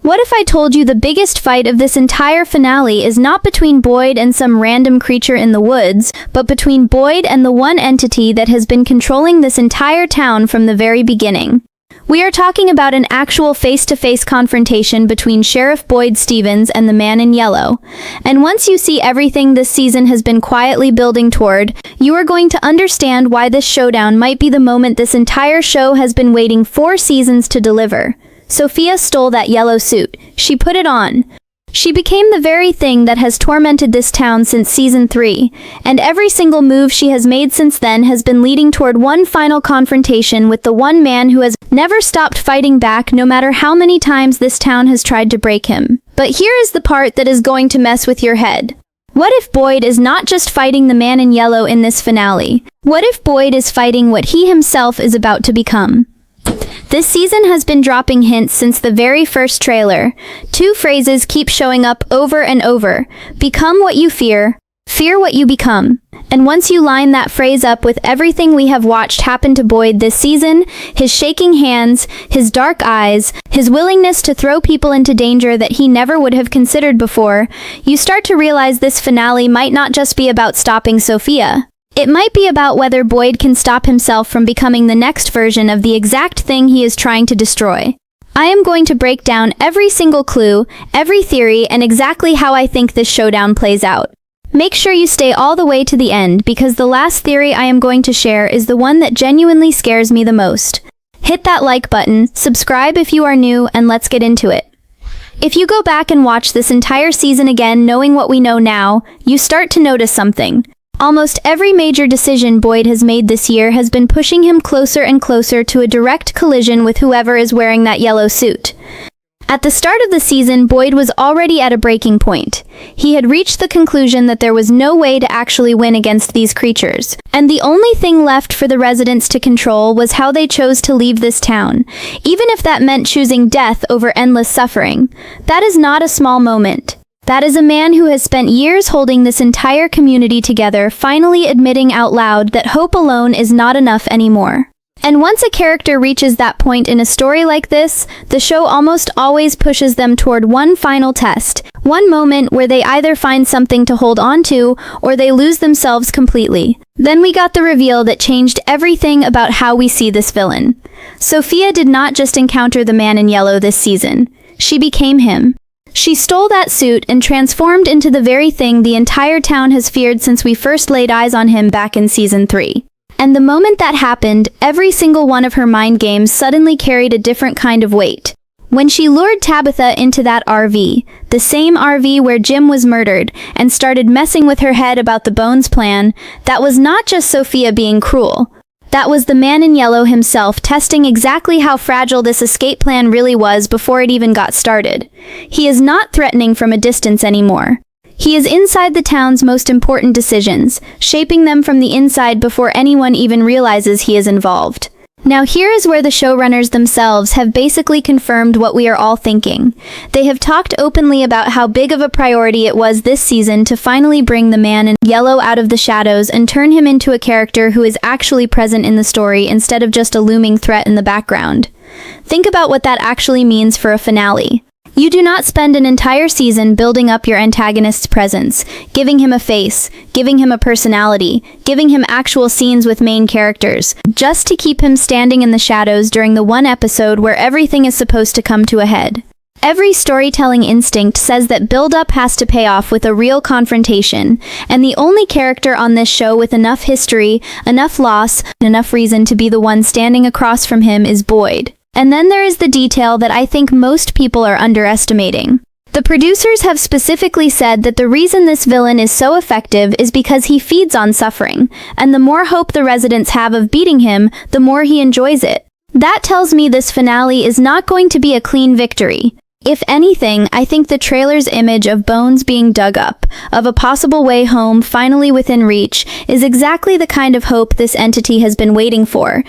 What if I told you the biggest fight of this entire finale is not between Boyd and some random creature in the woods, but between Boyd and the one entity that has been controlling this entire town from the very beginning? We are talking about an actual face-to-face confrontation between Sheriff Boyd Stevens and the Man in Yellow. And once you see everything this season has been quietly building toward, you are going to understand why this showdown might be the moment this entire show has been waiting 4 seasons to deliver. Sophia stole that yellow suit. She put it on. She became the very thing that has tormented this town since season 3, and every single move she has made since then has been leading toward one final confrontation with the one man who has never stopped fighting back no matter how many times this town has tried to break him. But here is the part that is going to mess with your head. What if Boyd is not just fighting the Man in Yellow in this finale? What if Boyd is fighting what he himself is about to become? This season has been dropping hints since the very first trailer. 2 phrases keep showing up over and over. Become what you fear, fear what you become. And once you line that phrase up with everything we have watched happen to Boyd this season, his shaking hands, his dark eyes, his willingness to throw people into danger that he never would have considered before, you start to realize this finale might not just be about stopping Sophia. It might be about whether Boyd can stop himself from becoming the next version of the exact thing he is trying to destroy. I am going to break down every single clue, every theory, and exactly how I think this showdown plays out. Make sure you stay all the way to the end because the last theory I am going to share is the one that genuinely scares me the most. Hit that like button, subscribe if you are new, and let's get into it. If you go back and watch this entire season again knowing what we know now, you start to notice something. Almost every major decision Boyd has made this year has been pushing him closer and closer to a direct collision with whoever is wearing that yellow suit. At the start of the season, Boyd was already at a breaking point. He had reached the conclusion that there was no way to actually win against these creatures, and the only thing left for the residents to control was how they chose to leave this town, even if that meant choosing death over endless suffering. That is not a small moment. That is a man who has spent years holding this entire community together, finally admitting out loud that hope alone is not enough anymore. And once a character reaches that point in a story like this, the show almost always pushes them toward one final test, one moment where they either find something to hold on to, or they lose themselves completely. Then we got the reveal that changed everything about how we see this villain. Sophia did not just encounter the Man in Yellow this season. She became him. She stole that suit and transformed into the very thing the entire town has feared since we first laid eyes on him back in season 3. And the moment that happened, every single one of her mind games suddenly carried a different kind of weight. When she lured Tabitha into that RV, the same RV where Jim was murdered, and started messing with her head about the Bones plan, that was not just Sophia being cruel. That was the Man in Yellow himself testing exactly how fragile this escape plan really was before it even got started. He is not threatening from a distance anymore. He is inside the town's most important decisions, shaping them from the inside before anyone even realizes he is involved. Now here is where the showrunners themselves have basically confirmed what we are all thinking. They have talked openly about how big of a priority it was this season to finally bring the Man in Yellow out of the shadows and turn him into a character who is actually present in the story instead of just a looming threat in the background. Think about what that actually means for a finale. You do not spend an entire season building up your antagonist's presence, giving him a face, giving him a personality, giving him actual scenes with main characters, just to keep him standing in the shadows during the one episode where everything is supposed to come to a head. Every storytelling instinct says that build-up has to pay off with a real confrontation, and the only character on this show with enough history, enough loss, and enough reason to be the one standing across from him is Boyd. And then there is the detail that I think most people are underestimating. The producers have specifically said that the reason this villain is so effective is because he feeds on suffering, and the more hope the residents have of beating him, the more he enjoys it. That tells me this finale is not going to be a clean victory. If anything, I think the trailer's image of bones being dug up, of a possible way home finally within reach, is exactly the kind of hope this entity has been waiting for.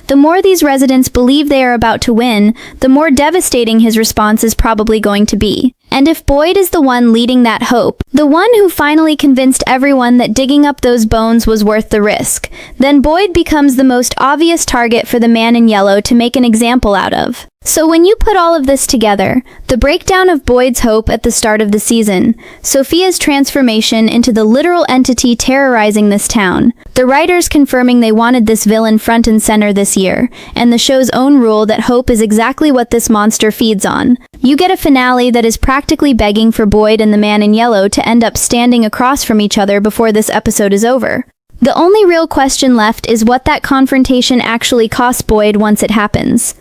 The more these residents believe they are about to win, the more devastating his response is probably going to be. And if Boyd is the one leading that hope, the one who finally convinced everyone that digging up those bones was worth the risk, then Boyd becomes the most obvious target for the Man in Yellow to make an example out of. So when you put all of this together, the breakdown of Boyd's hope at the start of the season, Sophia's transformation into the literal entity terrorizing this town, the writers confirming they wanted this villain front and center this year, and the show's own rule that hope is exactly what this monster feeds on, you get a finale that is practically begging for Boyd and the man in yellow to end up standing across from each other before this episode is over. The only real question left is what that confrontation actually costs Boyd once it happens.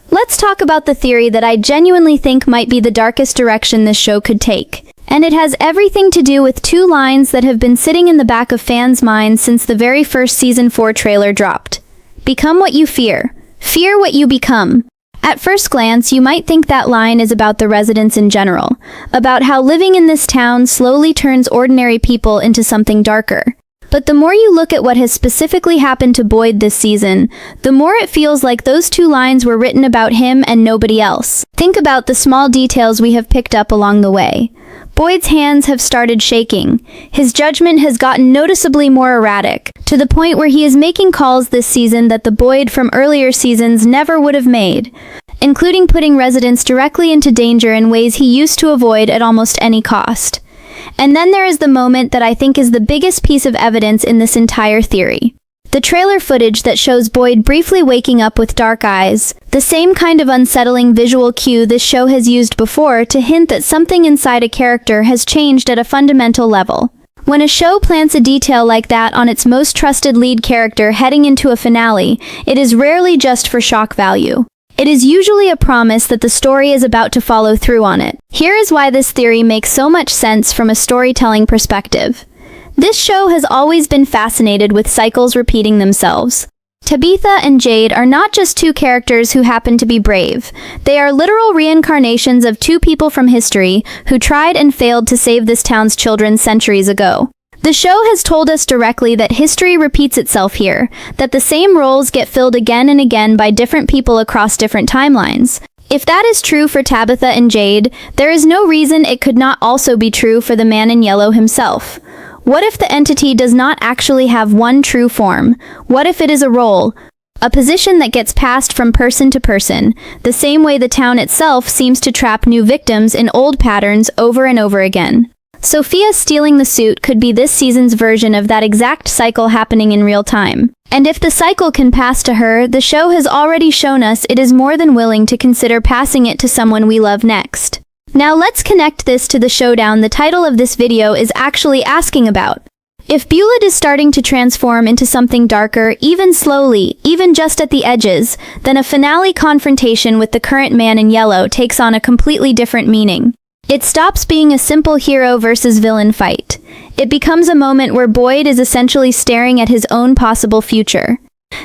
Let's talk about the theory that I genuinely think might be the darkest direction this show could take. And it has everything to do with two lines that have been sitting in the back of fans' minds since the very first Season 4 trailer dropped. Become what you fear. Fear what you become. At first glance, you might think that line is about the residents in general, about how living in this town slowly turns ordinary people into something darker. But the more you look at what has specifically happened to Boyd this season, the more it feels like those two lines were written about him and nobody else. Think about the small details we have picked up along the way. Boyd's hands have started shaking. His judgment has gotten noticeably more erratic, to the point where he is making calls this season that the Boyd from earlier seasons never would have made, including putting residents directly into danger in ways he used to avoid at almost any cost. And then there is the moment that I think is the biggest piece of evidence in this entire theory. The trailer footage that shows Boyd briefly waking up with dark eyes, the same kind of unsettling visual cue this show has used before to hint that something inside a character has changed at a fundamental level. When a show plants a detail like that on its most trusted lead character heading into a finale, it is rarely just for shock value. It is usually a promise that the story is about to follow through on it. Here is why this theory makes so much sense from a storytelling perspective. This show has always been fascinated with cycles repeating themselves. Tabitha and Jade are not just two characters who happen to be brave. They are literal reincarnations of two people from history who tried and failed to save this town's children centuries ago. The show has told us directly that history repeats itself here, that the same roles get filled again and again by different people across different timelines. If that is true for Tabitha and Jade, there is no reason it could not also be true for the man in yellow himself. What if the entity does not actually have one true form? What if it is a role? A position that gets passed from person to person, the same way the town itself seems to trap new victims in old patterns over and over again. Sophia stealing the suit could be this season's version of that exact cycle happening in real time. And if the cycle can pass to her, the show has already shown us it is more than willing to consider passing it to someone we love next. Now let's connect this to the showdown the title of this video is actually asking about. If Bullet is starting to transform into something darker, even slowly, even just at the edges, then a finale confrontation with the current man in yellow takes on a completely different meaning. It stops being a simple hero versus villain fight. It becomes a moment where Boyd is essentially staring at his own possible future.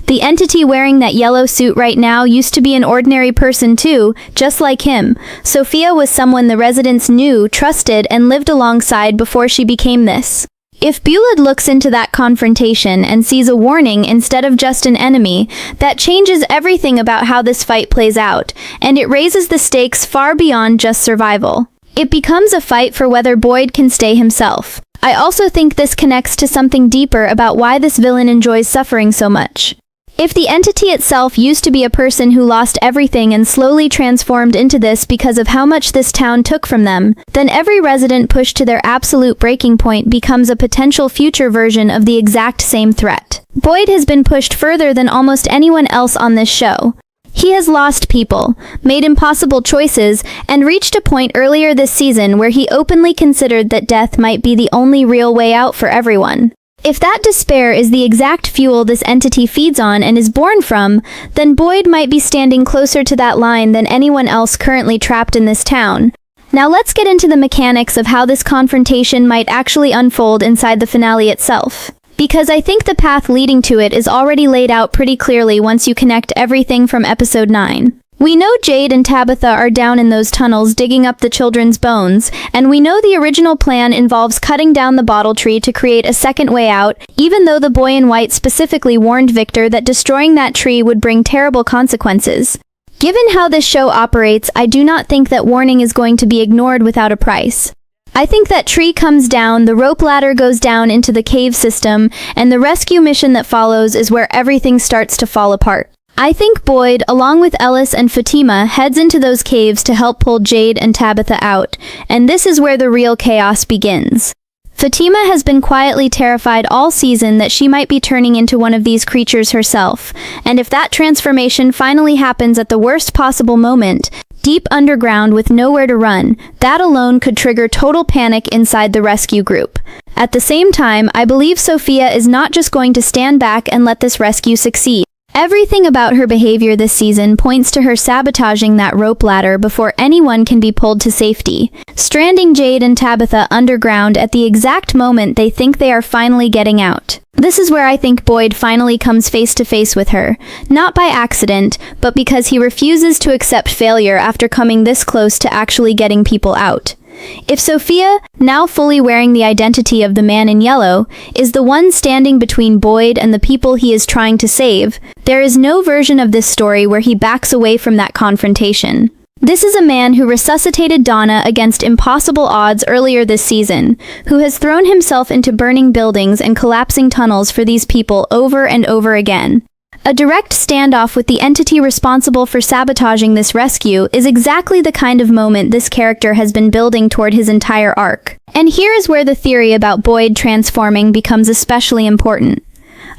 The entity wearing that yellow suit right now used to be an ordinary person too, just like him. Sophia was someone the residents knew, trusted, and lived alongside before she became this. If Bullet looks into that confrontation and sees a warning instead of just an enemy, that changes everything about how this fight plays out, and it raises the stakes far beyond just survival. It becomes a fight for whether Boyd can stay himself. I also think this connects to something deeper about why this villain enjoys suffering so much. If the entity itself used to be a person who lost everything and slowly transformed into this because of how much this town took from them, then every resident pushed to their absolute breaking point becomes a potential future version of the exact same threat. Boyd has been pushed further than almost anyone else on this show. He has lost people, made impossible choices, and reached a point earlier this season where he openly considered that death might be the only real way out for everyone. If that despair is the exact fuel this entity feeds on and is born from, then Boyd might be standing closer to that line than anyone else currently trapped in this town. Now let's get into the mechanics of how this confrontation might actually unfold inside the finale itself. Because I think the path leading to it is already laid out pretty clearly once you connect everything from episode 9. We know Jade and Tabitha are down in those tunnels digging up the children's bones, and we know the original plan involves cutting down the bottle tree to create a second way out, even though the boy in white specifically warned Victor that destroying that tree would bring terrible consequences. Given how this show operates, I do not think that warning is going to be ignored without a price. I think that tree comes down, the rope ladder goes down into the cave system, and the rescue mission that follows is where everything starts to fall apart. I think Boyd, along with Ellis and Fatima, heads into those caves to help pull Jade and Tabitha out, and this is where the real chaos begins. Fatima has been quietly terrified all season that she might be turning into one of these creatures herself, and if that transformation finally happens at the worst possible moment, deep underground with nowhere to run, that alone could trigger total panic inside the rescue group. At the same time, I believe Sophia is not just going to stand back and let this rescue succeed. Everything about her behavior this season points to her sabotaging that rope ladder before anyone can be pulled to safety, stranding Jade and Tabitha underground at the exact moment they think they are finally getting out. This is where I think Boyd finally comes face to face with her, not by accident, but because he refuses to accept failure after coming this close to actually getting people out. If Sophia, now fully wearing the identity of the man in yellow, is the one standing between Boyd and the people he is trying to save, there is no version of this story where he backs away from that confrontation. This is a man who resuscitated Donna against impossible odds earlier this season, who has thrown himself into burning buildings and collapsing tunnels for these people over and over again. A direct standoff with the entity responsible for sabotaging this rescue is exactly the kind of moment this character has been building toward his entire arc. And here is where the theory about Boyd transforming becomes especially important.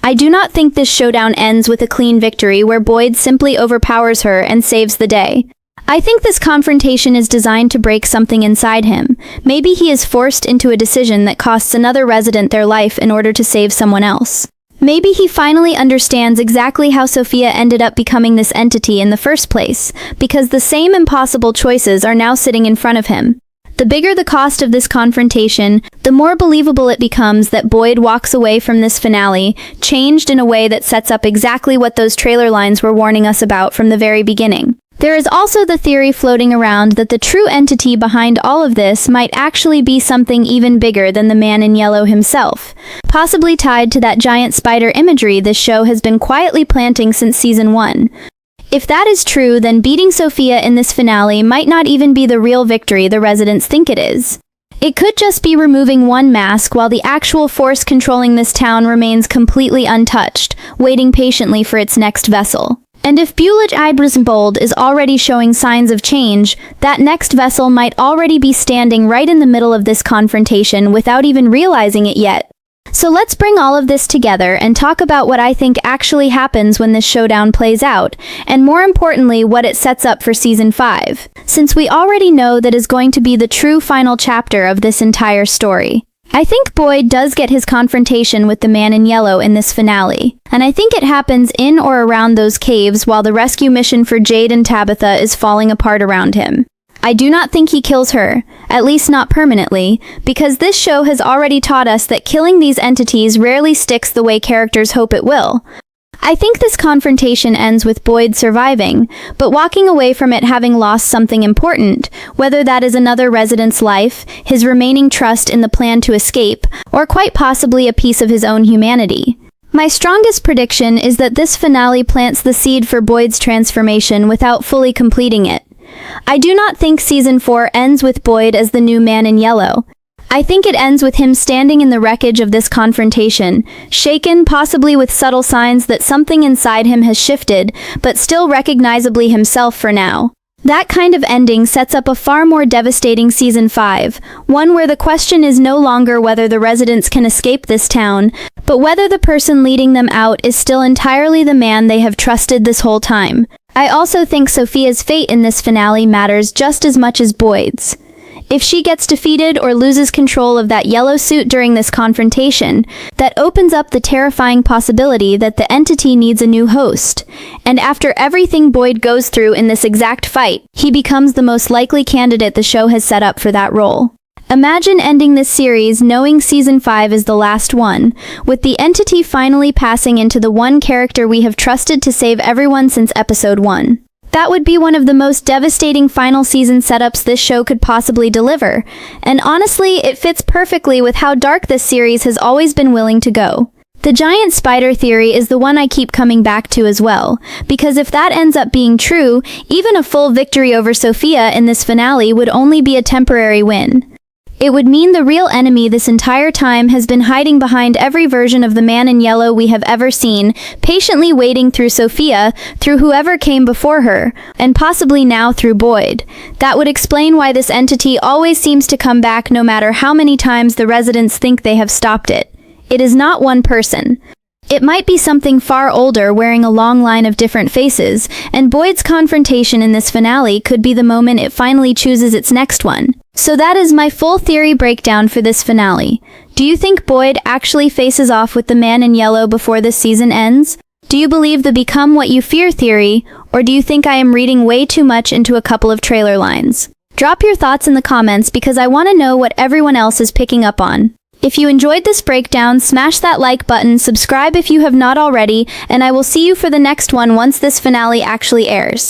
I do not think this showdown ends with a clean victory where Boyd simply overpowers her and saves the day. I think this confrontation is designed to break something inside him. Maybe he is forced into a decision that costs another resident their life in order to save someone else. Maybe he finally understands exactly how Sophia ended up becoming this entity in the first place, because the same impossible choices are now sitting in front of him. The bigger the cost of this confrontation, the more believable it becomes that Boyd walks away from this finale, changed in a way that sets up exactly what those trailer lines were warning us about from the very beginning. There is also the theory floating around that the true entity behind all of this might actually be something even bigger than the man in yellow himself, possibly tied to that giant spider imagery this show has been quietly planting since season 1. If that is true, then beating Sophia in this finale might not even be the real victory the residents think it is. It could just be removing one mask while the actual force controlling this town remains completely untouched, waiting patiently for its next vessel. And if Bold is already showing signs of change, that next vessel might already be standing right in the middle of this confrontation without even realizing it yet. So let's bring all of this together and talk about what I think actually happens when this showdown plays out, and more importantly, what it sets up for Season 5, since we already know that is going to be the true final chapter of this entire story. I think Boyd does get his confrontation with the man in yellow in this finale, and I think it happens in or around those caves while the rescue mission for Jade and Tabitha is falling apart around him. I do not think he kills her, at least not permanently, because this show has already taught us that killing these entities rarely sticks the way characters hope it will. I think this confrontation ends with Boyd surviving, but walking away from it having lost something important, whether that is another resident's life, his remaining trust in the plan to escape, or quite possibly a piece of his own humanity. My strongest prediction is that this finale plants the seed for Boyd's transformation without fully completing it. I do not think Season 4 ends with Boyd as the new man in yellow. I think it ends with him standing in the wreckage of this confrontation, shaken, possibly with subtle signs that something inside him has shifted, but still recognizably himself for now. That kind of ending sets up a far more devastating Season 5, one where the question is no longer whether the residents can escape this town, but whether the person leading them out is still entirely the man they have trusted this whole time. I also think Sophia's fate in this finale matters just as much as Boyd's. If she gets defeated or loses control of that yellow suit during this confrontation, that opens up the terrifying possibility that the entity needs a new host. And after everything Boyd goes through in this exact fight, he becomes the most likely candidate the show has set up for that role. Imagine ending this series knowing Season 5 is the last one, with the entity finally passing into the one character we have trusted to save everyone since Episode 1. That would be one of the most devastating final season setups this show could possibly deliver, and honestly, it fits perfectly with how dark this series has always been willing to go. The giant spider theory is the one I keep coming back to as well, because if that ends up being true, even a full victory over Sophia in this finale would only be a temporary win. It would mean the real enemy this entire time has been hiding behind every version of the man in yellow we have ever seen, patiently waiting through Sophia, through whoever came before her, and possibly now through Boyd. That would explain why this entity always seems to come back no matter how many times the residents think they have stopped it. It is not one person. It might be something far older wearing a long line of different faces, and Boyd's confrontation in this finale could be the moment it finally chooses its next one. So that is my full theory breakdown for this finale. Do you think Boyd actually faces off with the man in yellow before this season ends? Do you believe the become what you fear theory, or do you think I am reading way too much into a couple of trailer lines? Drop your thoughts in the comments because I want to know what everyone else is picking up on. If you enjoyed this breakdown, smash that like button, subscribe if you have not already, and I will see you for the next one once this finale actually airs.